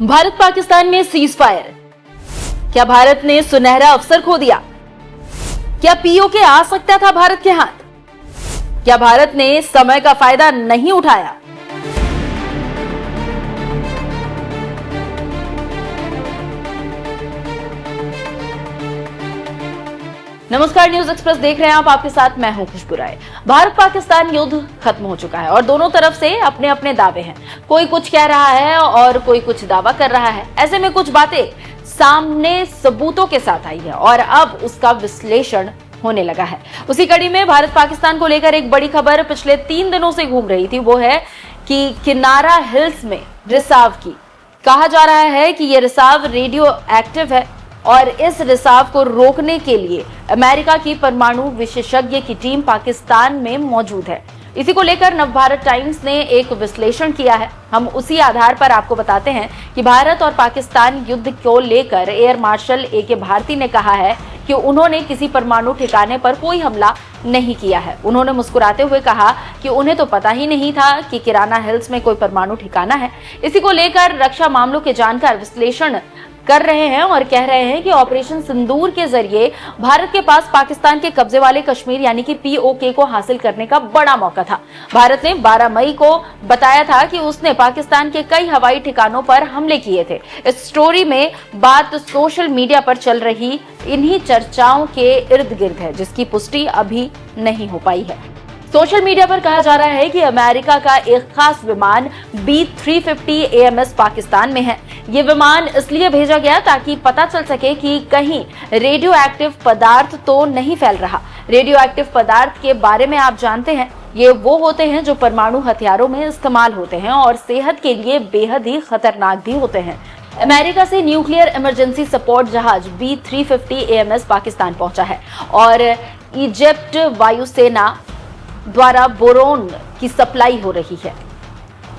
भारत पाकिस्तान में cease fire. क्या भारत ने सुनहरा अवसर खो दिया? क्या पीओके आ सकता था भारत के हाथ? क्या भारत ने समय का फायदा नहीं उठाया? नमस्कार, न्यूज एक्सप्रेस देख रहे हैं आप। आपके साथ मैं हूं खुशबू राय। भारत पाकिस्तान युद्ध खत्म हो चुका है और दोनों तरफ से अपने अपने दावे हैं। कोई कुछ कह रहा है और कोई कुछ दावा कर रहा है। ऐसे में कुछ बातें सामने सबूतों के साथ आई है और अब उसका विश्लेषण होने लगा है। उसी कड़ी में भारत पाकिस्तान को लेकर एक बड़ी खबर पिछले 3 दिनों से घूम रही थी। वो है कि किनारा हिल्स में रिसाव की। कहा जा रहा है कि यह रिसाव रेडियो एक्टिव है और इस रिसाव को रोकने के लिए अमेरिका की परमाणु विशेषज्ञ की टीम पाकिस्तान में मौजूद है। इसी को लेकर नवभारत टाइम्स ने एक विश्लेषण किया है। हम उसी आधार पर आपको बताते हैं कि भारत और पाकिस्तान युद्ध को लेकर एयर मार्शल ए.के. भारती ने कहा है कि उन्होंने किसी परमाणु ठिकाने पर कोई हमला नहीं किया है। उन्होंने मुस्कुराते हुए कहा कि उन्हें तो पता ही नहीं था कि किनारा हिल्स में कोई परमाणु ठिकाना है। इसी को लेकर रक्षा मामलों के जानकार विश्लेषण कर रहे हैं और कह रहे हैं कि ऑपरेशन सिंदूर के जरिए भारत के पास पाकिस्तान के कब्जे वाले कश्मीर यानी कि पीओके को हासिल करने का बड़ा मौका था। भारत ने 12 मई को बताया था कि उसने पाकिस्तान के कई हवाई ठिकानों पर हमले किए थे। इस स्टोरी में बात सोशल मीडिया पर चल रही इन्हीं चर्चाओं के इर्द गिर्द है, जिसकी पुष्टि अभी नहीं हो पाई है। सोशल मीडिया पर कहा जा रहा है कि अमेरिका का एक खास विमान B-350 AMS पाकिस्तान में है। ये विमान इसलिए भेजा गया ताकि पता चल सके कि कहीं रेडियो एक्टिव पदार्थ तो नहीं फैल रहा। रेडियो एक्टिव पदार्थ के बारे में आप जानते हैं, ये वो होते हैं जो परमाणु हथियारों में इस्तेमाल होते हैं और सेहत के लिए बेहद ही खतरनाक भी होते हैं। अमेरिका से न्यूक्लियर इमरजेंसी सपोर्ट जहाज B-350 AMS पाकिस्तान पहुंचा है और इजिप्ट वायुसेना द्वारा बोरोन की सप्लाई हो रही है,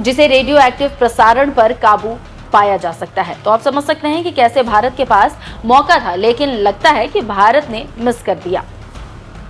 जिसे रेडियो एक्टिव प्रसारण पर काबू पाया जा सकता है। तो आप समझ सकते हैं कि कैसे भारत के पास मौका था, लेकिन लगता है कि भारत ने मिस कर दिया।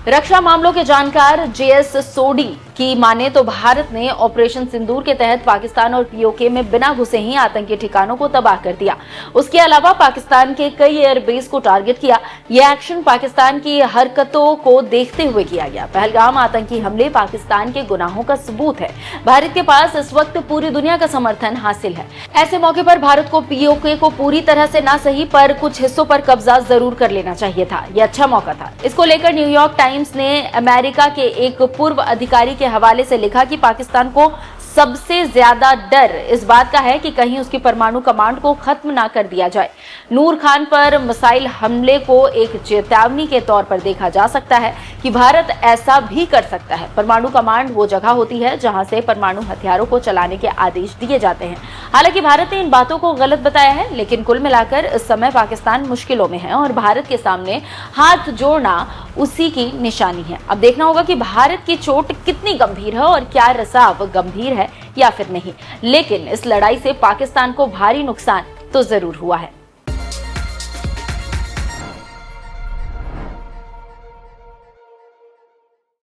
रक्षा मामलों के जानकार JS सोडी की माने तो भारत ने ऑपरेशन सिंदूर के तहत पाकिस्तान और पीओके में बिना घुसे ही आतंकी ठिकानों को तबाह कर दिया। उसके अलावा पाकिस्तान के कई एयरबेस को टारगेट किया। यह एक्शन पाकिस्तान की हरकतों को देखते हुए किया गया। पहलगाम आतंकी हमले पाकिस्तान के गुनाहों का सबूत है। भारत के पास इस वक्त पूरी दुनिया का समर्थन हासिल है। ऐसे मौके पर भारत को पीओके को पूरी तरह से ना सही पर कुछ हिस्सों पर कब्जा जरूर कर लेना चाहिए था। यह अच्छा मौका था। इसको लेकर न्यूयॉर्क टाइम्स ने अमेरिका के एक पूर्व अधिकारी के हवाले से लिखा कि पाकिस्तान को सबसे ज्यादा डर इस बात का है कि कहीं उसकी परमाणु कमांड को खत्म ना कर दिया जाए। नूर खान पर मिसाइल हमले को एक चेतावनी के तौर पर देखा जा सकता है कि भारत ऐसा भी कर सकता है। परमाणु कमांड वो जगह होती है जहां से परमाणु हथियारों को चलाने के आदेश दिए जाते हैं। हालांकि भारत ने इन बातों को गलत बताया है, लेकिन कुल मिलाकर इस समय पाकिस्तान मुश्किलों में है और भारत के सामने हाथ जोड़ना उसी की निशानी है। अब देखना होगा कि भारत की चोट कितनी गंभीर है और क्या रिसाव गंभीर है या फिर नहीं। लेकिन इस लड़ाई से पाकिस्तान को भारी नुकसान तो जरूर हुआ है।